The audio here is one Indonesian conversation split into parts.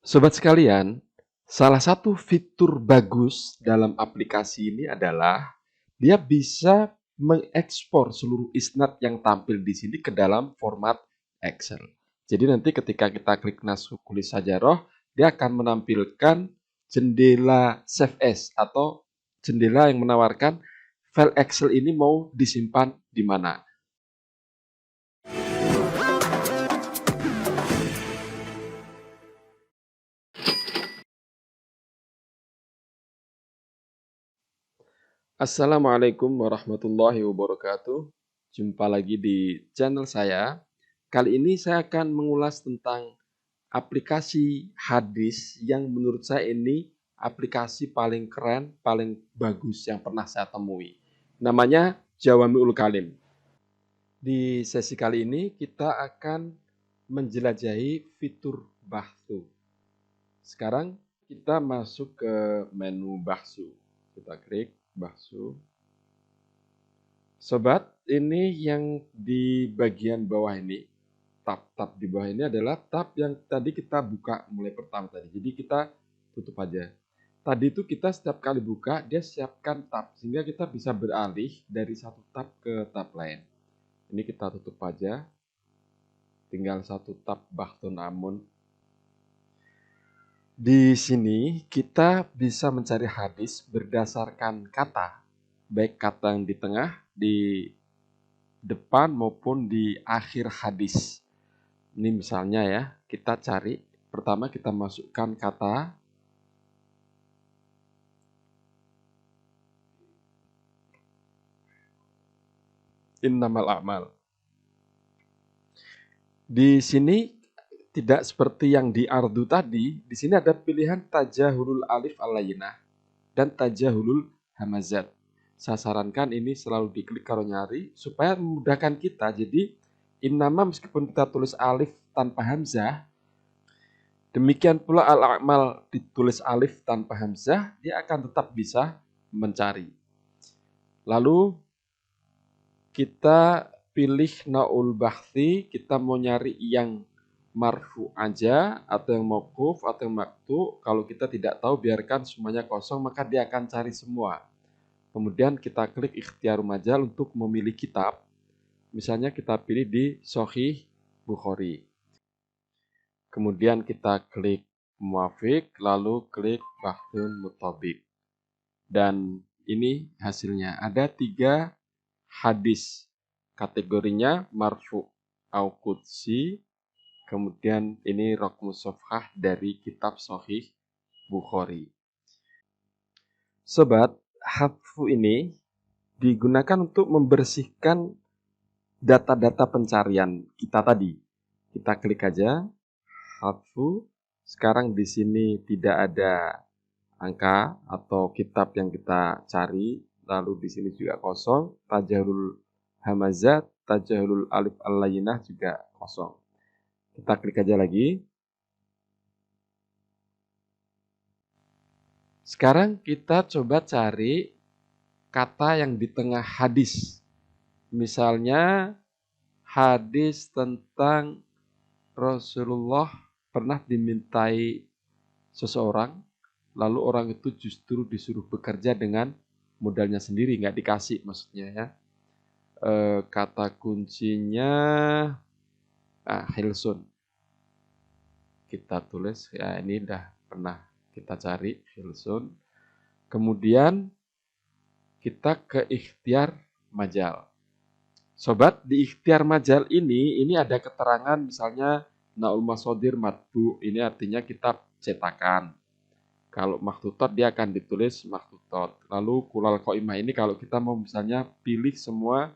Sobat sekalian, salah satu fitur bagus dalam aplikasi ini adalah dia bisa mengekspor seluruh isnad yang tampil di sini ke dalam format Excel. Jadi nanti ketika kita klik Naskah Kulis Sajarah, dia akan menampilkan jendela Save As atau jendela yang menawarkan file Excel ini mau disimpan di mana. Assalamualaikum warahmatullahi wabarakatuh. Jumpa lagi di channel saya. Kali ini saya akan mengulas tentang aplikasi hadis yang menurut saya ini aplikasi paling keren, paling bagus yang pernah saya temui. Namanya Jawami'ul Kalim. Di sesi kali ini kita akan menjelajahi fitur bahsu. Sekarang kita masuk ke menu bahsu. Kita klik bahsu. Sobat, ini yang di bagian bawah ini, tab-tab di bawah ini adalah tab yang tadi kita buka mulai pertama tadi. Jadi kita tutup aja. Tadi itu kita setiap kali buka, dia siapkan tab. Sehingga kita bisa beralih dari satu tab ke tab lain. Ini kita tutup aja. Tinggal satu tab Bahtun Amun. Di sini kita bisa mencari hadis berdasarkan kata. Baik kata yang di tengah, di depan maupun di akhir hadis. Ini misalnya ya, kita cari, pertama kita masukkan kata innamal a'mal. Di sini tidak seperti yang di ardu tadi, di sini ada pilihan tajahulul alif al-layyinah dan tajahulul hamazat. Saya sarankan ini selalu diklik kalau nyari supaya memudahkan kita. Jadi innama meskipun kita tulis alif tanpa hamzah, demikian pula al-a'mal ditulis alif tanpa hamzah, dia akan tetap bisa mencari. Lalu kita pilih naul bahthi, kita mau nyari yang marfu aja atau yang mauquf atau yang maktu. Kalau kita tidak tahu biarkan semuanya kosong, maka dia akan cari semua. Kemudian kita klik ikhtiar majal untuk memilih kitab. Misalnya kita pilih di Sahih Bukhari. Kemudian kita klik muafik, lalu klik Bahtun Mutabik. Dan ini hasilnya. Ada 3 hadis. Kategorinya marfu au qudsi. Kemudian ini raqmu safhah dari kitab Sahih Bukhari. Sobat, hadfu ini digunakan untuk membersihkan data-data pencarian kita tadi. Kita klik aja hadfu. Sekarang di sini tidak ada angka atau kitab yang kita cari. Lalu di sini juga kosong. Tajahulul hamazat, tajahulul alif al-layyinah juga kosong. Kita klik aja lagi. Sekarang kita coba cari kata yang di tengah hadis. Misalnya hadis tentang Rasulullah pernah dimintai seseorang, lalu orang itu justru disuruh bekerja dengan modalnya sendiri, nggak dikasih maksudnya ya. Kata kuncinya Hilsun. Kita tulis, ya ini udah pernah kita cari Hilsun. Kemudian kita ke ikhtiar majal. Sobat, di ikhtiar majal ini ada keterangan misalnya naul masodir matbu, ini artinya kitab cetakan. Kalau maktutot dia akan ditulis maktutot. Lalu kulal qaimah ini kalau kita mau misalnya pilih semua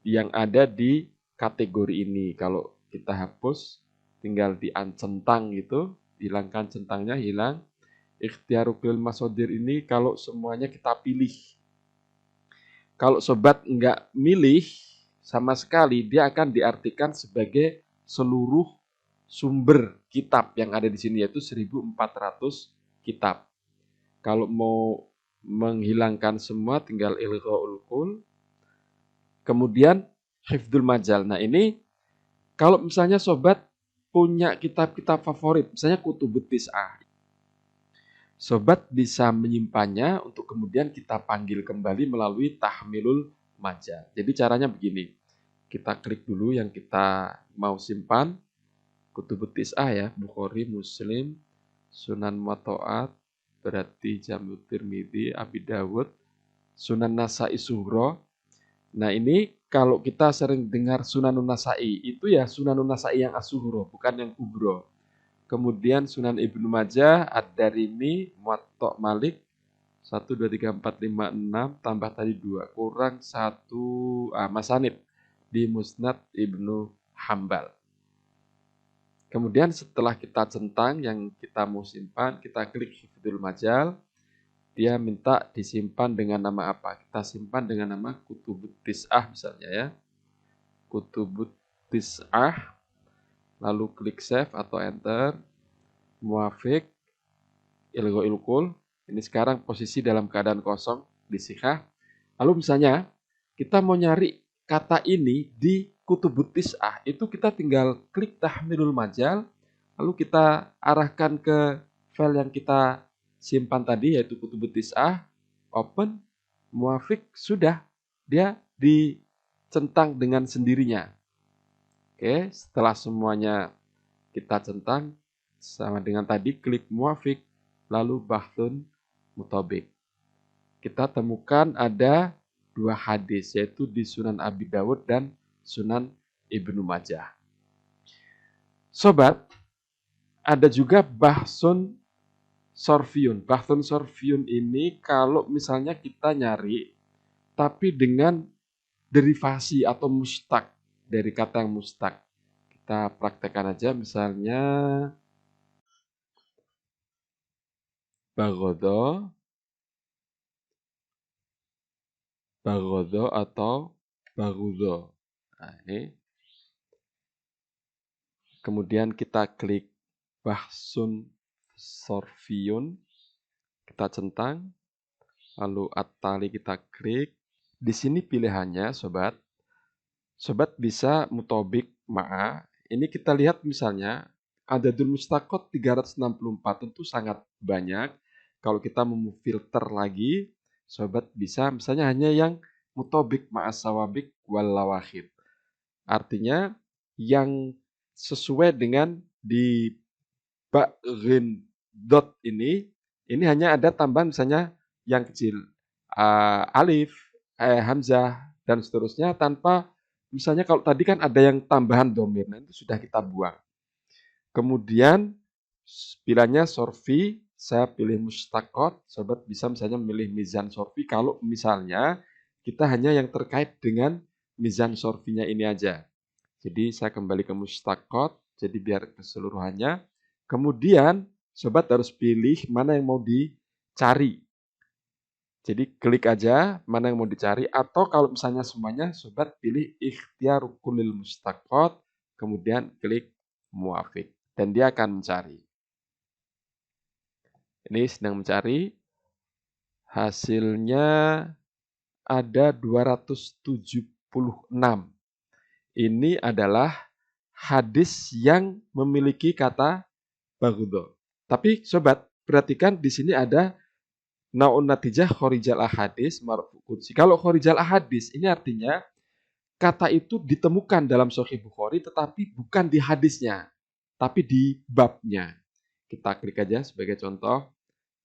yang ada di kategori ini. Kalau kita hapus tinggal diancentang gitu, hilangkan centangnya, hilang. Ikhtiarul masodir ini kalau semuanya kita pilih. Kalau sobat nggak milih sama sekali, dia akan diartikan sebagai seluruh sumber kitab yang ada di sini, yaitu 1400 kitab. Kalau mau menghilangkan semua, tinggal ilghaul qul. Kemudian hifdzul majal. Nah ini kalau misalnya sobat punya kitab-kitab favorit, misalnya Kutubut Tis'ah. Sobat bisa menyimpannya untuk kemudian kita panggil kembali melalui Tahmilul Majal. Jadi caranya begini, kita klik dulu yang kita mau simpan, Kutubut Tis'ah ya, Bukhari, Muslim, Sunan Muwatta'at, berarti Jami' Tirmidzi, Abi Dawud, Sunan Nasa'i Sughra. Nah ini kalau kita sering dengar Sunanun Nasa'i, itu ya Sunanun Nasa'i yang As-Sughra, bukan yang Kubro. Kemudian Sunan Ibnu Majah, Ad-Darimi, Muwatta' Malik, 1, 2, 3, 4, 5, 6, tambah tadi 2, kurang 1, Masanid di Musnad Ibnu Hambal. Kemudian setelah kita centang yang kita mau simpan, kita klik Hifdzul Majal. Dia minta disimpan dengan nama apa? Kita simpan dengan nama Kutubut Tis'ah misalnya ya. Kutubut Tis'ah. Lalu klik save atau enter. Muwafiq. Ilgo ilkul. Ini sekarang posisi dalam keadaan kosong di Sikhah. Lalu misalnya kita mau nyari kata ini di Kutubut Tis'ah. Itu kita tinggal klik Tahmilul Majal. Lalu kita arahkan ke file yang kita simpan tadi yaitu Kutubut Tis'ah, open, muwafiq, sudah dia dicentang dengan sendirinya. Oke, setelah semuanya kita centang sama dengan tadi, klik muwafiq, lalu bahthun mutabik. Kita temukan ada 2 hadis yaitu di Sunan Abi Dawud dan Sunan Ibnu Majah. Sobat, ada juga bahsun sorfiun. Bahsun sorfiun ini kalau misalnya kita nyari tapi dengan derivasi atau mustaq dari kata yang mustaq. Kita praktekkan aja misalnya bagodo, bagodo atau bagudo. Nah, ini. Kemudian kita klik bahsun sorfiun, kita centang, lalu at-tali kita klik. Di sini pilihannya, sobat. Sobat bisa mutobik ma'a. Ini kita lihat misalnya, adadul mustaqot 364, tentu sangat banyak. Kalau kita mau filter lagi, sobat bisa misalnya hanya yang mutobik ma'as sawabik wal lawahid. Artinya, yang sesuai dengan di ba'rin dot ini hanya ada tambahan misalnya yang kecil alif, hamzah dan seterusnya tanpa misalnya kalau tadi kan ada yang tambahan domir, nah itu sudah kita buang. Kemudian pilihannya sorfi, saya pilih mustaqot, sobat bisa misalnya memilih mizan sorfi kalau misalnya kita hanya yang terkait dengan mizan sorfinya ini aja. Jadi saya kembali ke mustaqot, jadi biar keseluruhannya. Kemudian sobat harus pilih mana yang mau dicari. Jadi klik aja mana yang mau dicari atau kalau misalnya semuanya sobat pilih ikhtiar kulil mustaqot, kemudian klik muwafiq dan dia akan mencari. Ini sedang mencari. Hasilnya ada 276. Ini adalah hadis yang memiliki kata bagudo. Tapi sobat, perhatikan di sini ada naun natijah khorijal ahadis marfu qudsi. Kalau khorijal ahadis ini artinya kata itu ditemukan dalam Sahih Bukhari tetapi bukan di hadisnya, tapi di babnya. Kita klik aja sebagai contoh.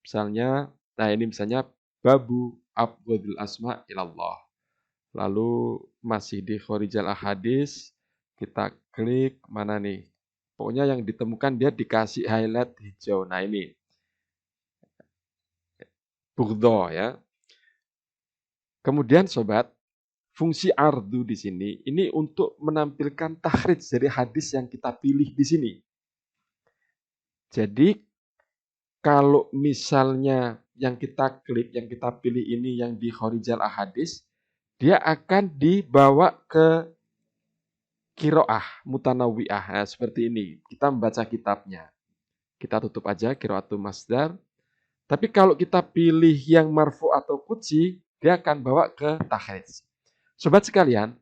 Misalnya, nah ini misalnya babu abghadil asma ilallah. Lalu masih di khorijal ahadis, kita klik mana nih? Pokoknya yang ditemukan dia dikasih highlight hijau. Nah ini. Bughdho ya. Kemudian sobat, fungsi ardu di sini ini untuk menampilkan takhrij dari hadis yang kita pilih di sini. Jadi kalau misalnya yang kita klik, yang kita pilih ini yang di khorijal ahadis, dia akan dibawa ke kiroah, mutanawwi'ah. Nah, seperti ini. Kita membaca kitabnya. Kita tutup aja kiroatu masdar. Tapi kalau kita pilih yang marfu atau qudsi, dia akan bawa ke takhrij. Sobat sekalian,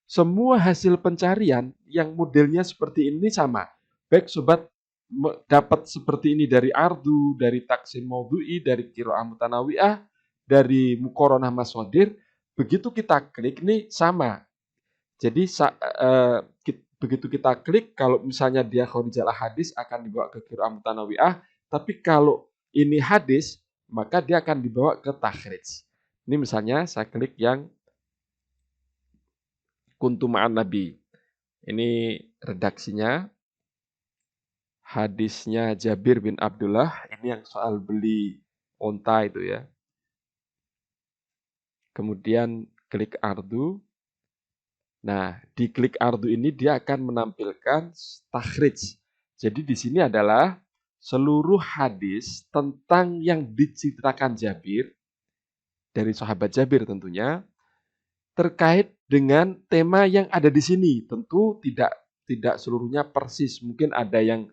semua hasil pencarian yang modelnya seperti ini sama. Baik sobat, dapat seperti ini dari ardu, dari taksim maudhu'i, dari qiraah mutanawi'ah, dari muqaranah mashadir. Begitu kita klik nih sama. Jadi begitu kita klik, kalau misalnya dia kharijalah hadis akan dibawa ke qiraah mutanawi'ah, tapi kalau ini hadis maka dia akan dibawa ke takhrij. Ini misalnya saya klik yang kuntu ma'an nabi. Ini redaksinya. Hadisnya Jabir bin Abdullah, ini yang soal beli onta itu ya. Kemudian klik ardu. Nah, di klik ardu ini dia akan menampilkan takhrij. Jadi di sini adalah seluruh hadis tentang yang diceritakan Jabir, dari sahabat Jabir tentunya, terkait dengan tema yang ada di sini. Tentu tidak seluruhnya persis. Mungkin ada yang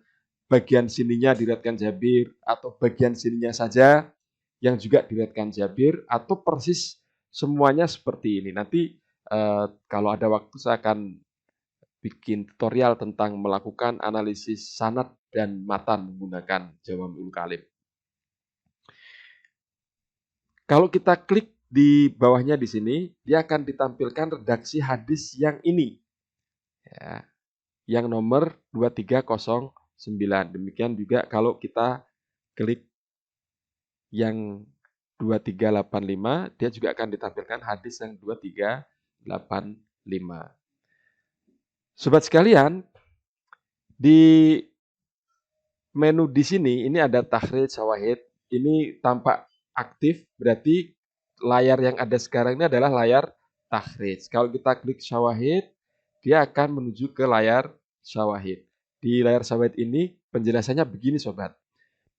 bagian sininya diriwayatkan Jabir, atau bagian sininya saja yang juga diriwayatkan Jabir, atau persis semuanya seperti ini. Nanti kalau ada waktu saya akan bikin tutorial tentang melakukan analisis sanad dan matan menggunakan Jawami'ul Kalim. Kalau kita klik di bawahnya di sini, dia akan ditampilkan redaksi hadis yang ini. Ya, yang nomor 2309. Demikian juga kalau kita klik yang 2385, dia juga akan ditampilkan hadis yang 2385. Sobat sekalian, di menu di sini ini ada takhrij syawahid. Ini tampak aktif, berarti layar yang ada sekarang ini adalah layar takhrij. Kalau kita klik syawahid, dia akan menuju ke layar syawahid. Di layar syawahid ini penjelasannya begini sobat.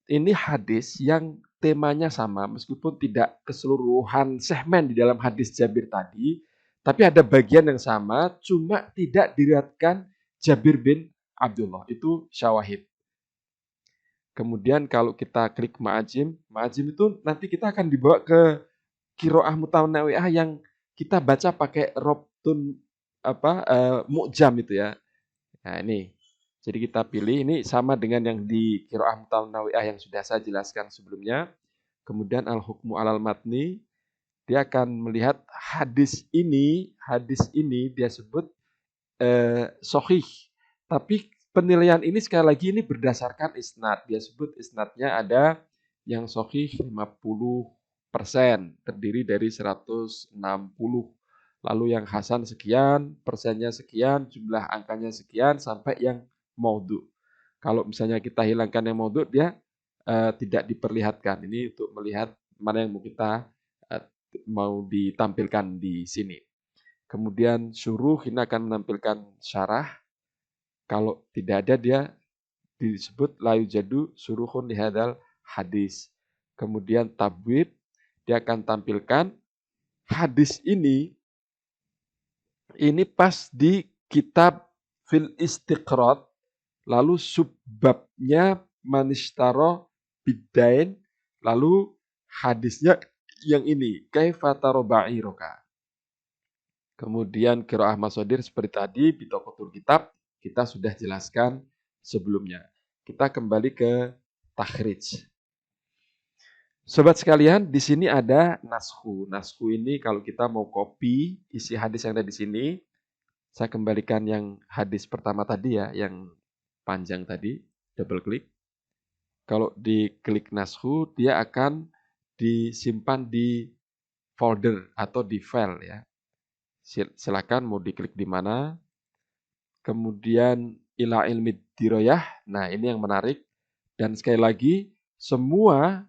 Ini hadis yang temanya sama, meskipun tidak keseluruhan segmen di dalam hadis Jabir tadi, tapi ada bagian yang sama, cuma tidak diriwayatkan Jabir bin Abdullah. Itu syawahid. Kemudian kalau kita klik ma'ajim itu nanti kita akan dibawa ke qiraah mutanawi'ah yang kita baca pakai robtun mu'jam itu ya. Nah, ini. Jadi kita pilih ini sama dengan yang di qiraah mutanawi'ah yang sudah saya jelaskan sebelumnya. Kemudian al-hukmu alal matni, dia akan melihat hadis ini dia sebut sahih. Tapi penilaian ini sekali lagi ini berdasarkan isnad. Dia sebut isnadnya ada yang sahih 50%, terdiri dari 160. Lalu yang hasan sekian, persennya sekian, jumlah angkanya sekian, sampai yang maudhu. Kalau misalnya kita hilangkan yang maudhu, dia tidak diperlihatkan. Ini untuk melihat mana yang mau ditampilkan di sini. Kemudian syuruh ini akan menampilkan syarah. Kalau tidak ada dia disebut layu jadu suruhun lihadal hadis. Kemudian tabwib, dia akan tampilkan hadis ini pas di kitab fil istiqrat, lalu subbabnya manishtaro bidain, lalu hadisnya yang ini kaifa taroba'iroka. Kemudian qiraah mashadir seperti tadi di Tokotul Kitab kita sudah jelaskan sebelumnya. Kita kembali ke takhrij. Sobat sekalian, di sini ada naskhu. Naskhu ini kalau kita mau copy isi hadis yang ada di sini, saya kembalikan yang hadis pertama tadi ya, yang panjang tadi, double klik. Kalau diklik naskhu, dia akan disimpan di folder atau di file ya. Silakan mau diklik di mana. Kemudian ila ilmi diroyah. Nah, ini yang menarik. Dan sekali lagi, semua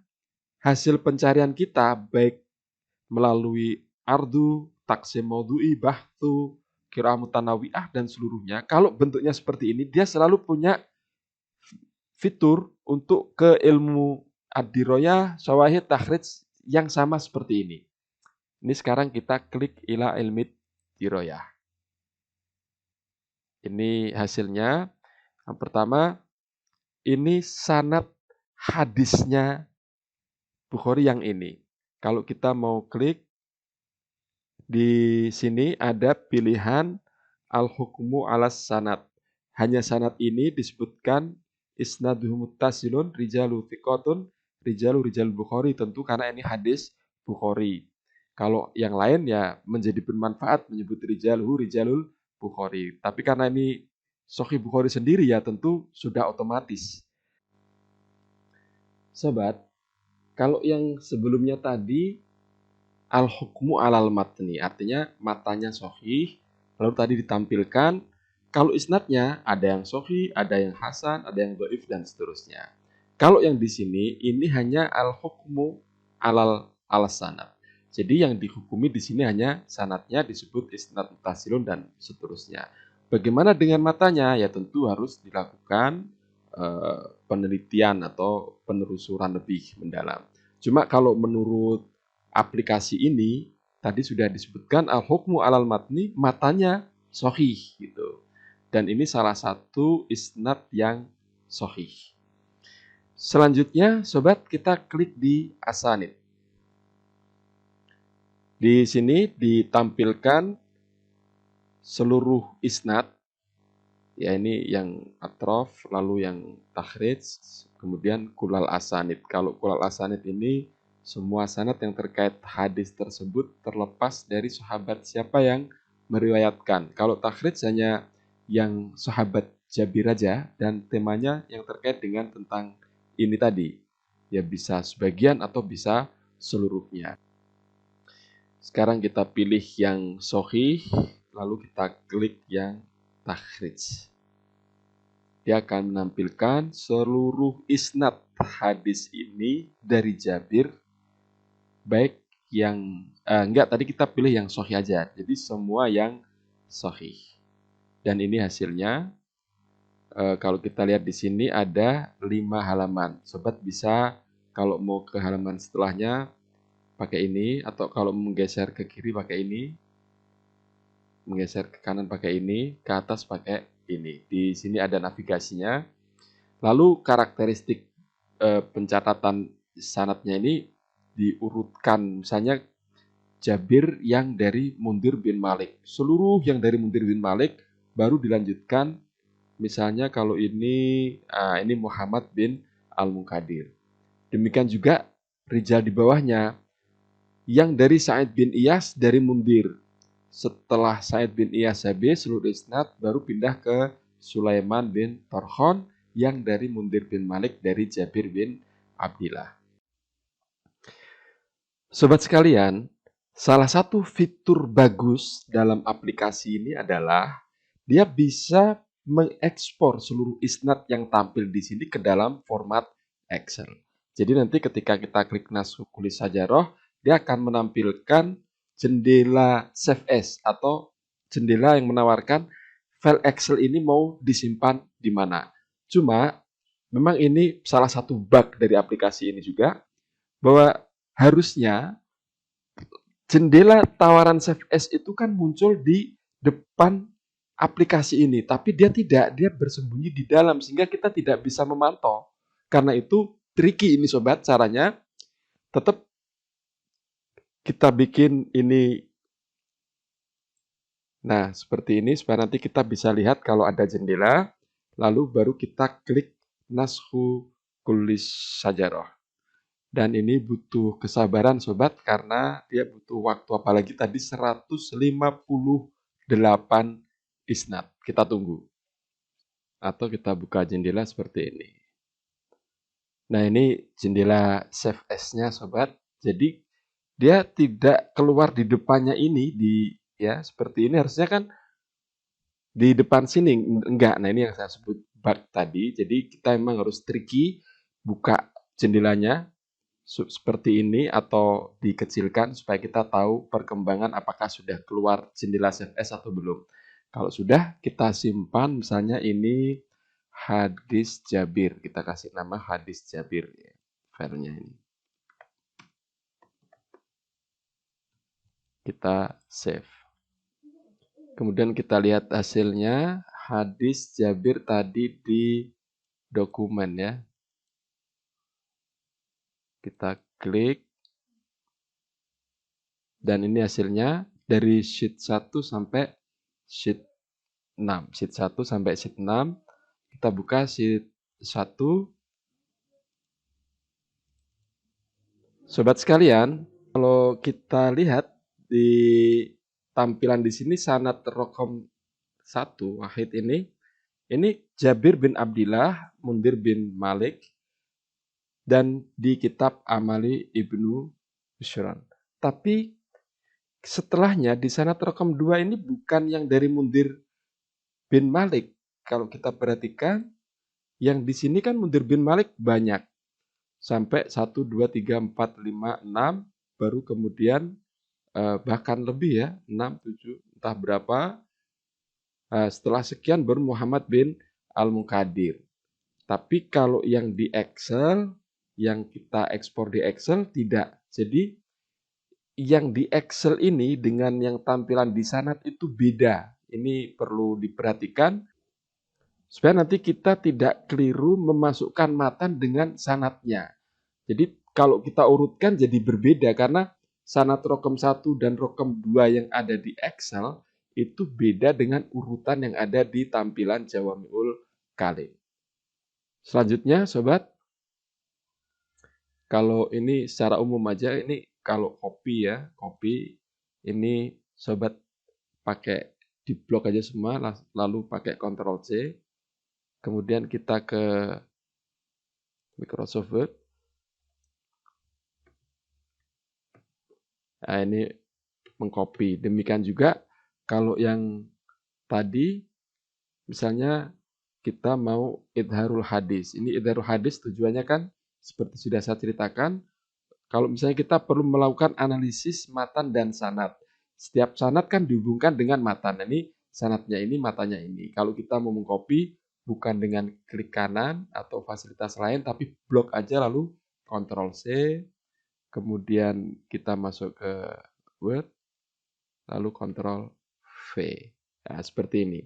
hasil pencarian kita baik melalui ardu, taksim maudhu'i, bahthu, qiraah mutanawi'ah dan seluruhnya, kalau bentuknya seperti ini, dia selalu punya fitur untuk ke ilmu ad-diroyah, syawahid, takhrij yang sama seperti ini. Ini sekarang kita klik ila ilmi diroyah. Ini hasilnya. Yang pertama, ini sanad hadisnya Bukhari yang ini. Kalau kita mau klik, di sini ada pilihan al-hukmu alas sanad. hanya sanad ini disebutkan isnaduhu muttasilun rijalu thiqatun rijal Bukhari, tentu karena ini hadis Bukhari. Kalau yang lain ya menjadi bermanfaat menyebut rijalul Bukhari. Tapi karena ini Sahih Bukhari sendiri ya tentu sudah otomatis. Sobat, kalau yang sebelumnya tadi al-hukmu alal matni, artinya matanya sahih, lalu tadi ditampilkan kalau isnadnya ada yang sahih, ada yang hasan, ada yang dhaif dan seterusnya. Kalau yang di sini ini hanya al-hukmu alal sanad. Jadi yang dihukumi di sini hanya sanadnya disebut isnad muttasilun dan seterusnya. Bagaimana dengan matanya? Ya tentu harus dilakukan penelitian atau penelusuran lebih mendalam. Cuma kalau menurut aplikasi ini tadi sudah disebutkan al-hukmu alal matni, matanya sahih gitu. Dan ini salah satu isnad yang sahih. Selanjutnya, sobat, kita klik di asanid. Di sini ditampilkan seluruh isnad. Ya, ini yang atrof, lalu yang takhrij, kemudian kulal asanid. Kalau kulal asanid ini semua sanad yang terkait hadis tersebut terlepas dari sahabat siapa yang meriwayatkan. Kalau takhrij hanya yang sahabat Jabir aja dan temanya yang terkait dengan tentang ini tadi. Ya bisa sebagian atau bisa seluruhnya. Sekarang kita pilih yang sahih, lalu kita klik yang takhrij. Dia akan menampilkan seluruh isnad hadis ini dari Jabir, baik yang enggak, tadi kita pilih yang sahih aja. Jadi semua yang sahih. Dan ini hasilnya. Kalau kita lihat di sini ada 5 halaman. Sobat bisa kalau mau ke halaman setelahnya pakai ini, atau kalau menggeser ke kiri pakai ini, menggeser ke kanan pakai ini, ke atas pakai ini. Di sini ada navigasinya. Lalu karakteristik pencatatan sanadnya ini diurutkan. Misalnya Jabir yang dari Mundir bin Malik. Seluruh yang dari Mundir bin Malik baru dilanjutkan. Misalnya kalau ini Muhammad bin Al-Munkadir. Demikian juga rijal di bawahnya yang dari Sa'id bin Iyas dari Mundir. Setelah Sa'id bin Iyas habis seluruh isnad baru pindah ke Sulaiman bin Tarkhon yang dari Mundir bin Malik dari Jabir bin Abdillah. Sobat sekalian, salah satu fitur bagus dalam aplikasi ini adalah dia bisa mengekspor seluruh isnad yang tampil di sini ke dalam format Excel. Jadi nanti ketika kita klik Nashul Kulis Sajarah, dia akan menampilkan jendela Save As atau jendela yang menawarkan file Excel ini mau disimpan di mana. Cuma memang ini salah satu bug dari aplikasi ini juga, bahwa harusnya jendela tawaran Save As itu kan muncul di depan aplikasi ini, tapi dia tidak, dia bersembunyi di dalam sehingga kita tidak bisa memantau. Karena itu tricky ini sobat, caranya tetap kita bikin ini. Nah, seperti ini supaya nanti kita bisa lihat kalau ada jendela, lalu baru kita klik Nashul Kulis Sajarah. Dan ini butuh kesabaran sobat karena dia butuh waktu, apalagi tadi 158 isnad. Kita tunggu. Atau kita buka jendela seperti ini. Nah, ini jendela Save As-nya sobat. Jadi dia tidak keluar di depannya ini ya seperti ini, harusnya kan di depan sini enggak. Nah, ini yang saya sebut bug tadi. Jadi kita memang harus tricky buka jendelanya seperti ini atau dikecilkan supaya kita tahu perkembangan apakah sudah keluar jendela Save As atau belum. Kalau sudah, kita simpan, misalnya ini hadis Jabir, kita kasih nama hadis Jabir ya, filenya ini. Kita save. Kemudian kita lihat hasilnya, hadis Jabir tadi di dokumen ya. Kita klik. Dan ini hasilnya dari sheet 1 sampai sheet 6. Sheet 1 sampai sheet 6. Kita buka sheet 1. Sobat sekalian, kalau kita lihat di tampilan di sini sanad rokom 1 Wahid ini Jabir bin Abdillah, Mundir bin Malik, dan di kitab Amali Ibnu Bushran. Tapi setelahnya di sanad rokom 2 ini bukan yang dari Mundir bin Malik. Kalau kita perhatikan, yang di sini kan Mundir bin Malik banyak. Sampai 1, 2, 3, 4, 5, 6, baru kemudian bahkan lebih ya, 6, 7, entah berapa. Setelah sekian baru Muhammad bin Al-Munkadir. Tapi kalau yang di Excel, yang kita ekspor di Excel, tidak. Jadi yang di Excel ini dengan yang tampilan di sanad itu beda. Ini perlu diperhatikan supaya nanti kita tidak keliru memasukkan matan dengan sanadnya. Jadi kalau kita urutkan jadi berbeda karena sanad rokem 1 dan rokem 2 yang ada di Excel itu beda dengan urutan yang ada di tampilan Jawami'ul Kalim. Selanjutnya sobat, kalau ini secara umum aja, ini kalau copy ya, copy ini sobat pakai di blok aja semua, lalu pakai Ctrl C, kemudian kita ke Microsoft Word. Nah, ini mengcopy. Demikian juga kalau yang tadi, misalnya kita mau idharul hadis. Ini idharul hadis tujuannya kan seperti sudah saya ceritakan, kalau misalnya kita perlu melakukan analisis matan dan sanad. Setiap sanad kan dihubungkan dengan matan. Ini sanadnya ini, matanya ini. Kalau kita mau mengcopy, bukan dengan klik kanan atau fasilitas lain, tapi blok aja lalu Ctrl C, kemudian kita masuk ke Word, lalu Ctrl V. Nah, seperti ini.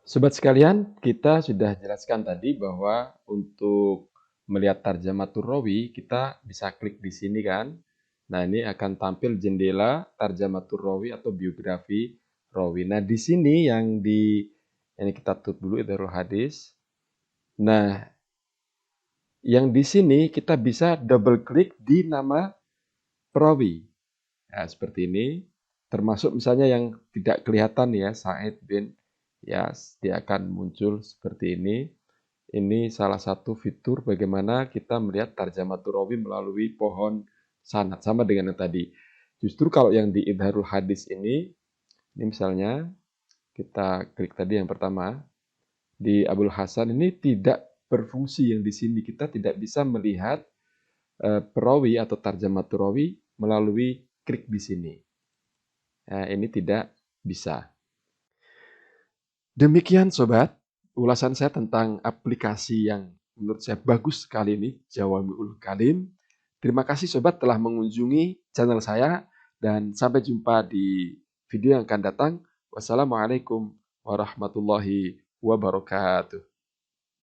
Sobat sekalian, kita sudah jelaskan tadi bahwa untuk melihat tarjamatur rawi, kita bisa klik di sini kan. Nah, ini akan tampil jendela tarjamatur rawi atau biografi rawi. Nah, di sini ini kita tutup dulu idharul hadis. Nah, yang di sini kita bisa double klik di nama perawi. Nah, seperti ini. Termasuk misalnya yang tidak kelihatan ya, Said bin Yas, dia akan muncul seperti ini. Ini salah satu fitur bagaimana kita melihat tarjamatur rawi melalui pohon sanad, sama dengan yang tadi. Justru kalau yang di idharul hadis ini misalnya kita klik tadi yang pertama, di Abul Hasan ini tidak berfungsi yang di sini. Kita tidak bisa melihat perawi atau tarjamatur rawi melalui klik di sini. Nah, ini tidak bisa. Demikian sobat, ulasan saya tentang aplikasi yang menurut saya bagus sekali ini, Jawami'ul Kalim. Terima kasih sobat telah mengunjungi channel saya dan sampai jumpa di video yang akan datang. Wassalamualaikum warahmatullahi wabarakatuh.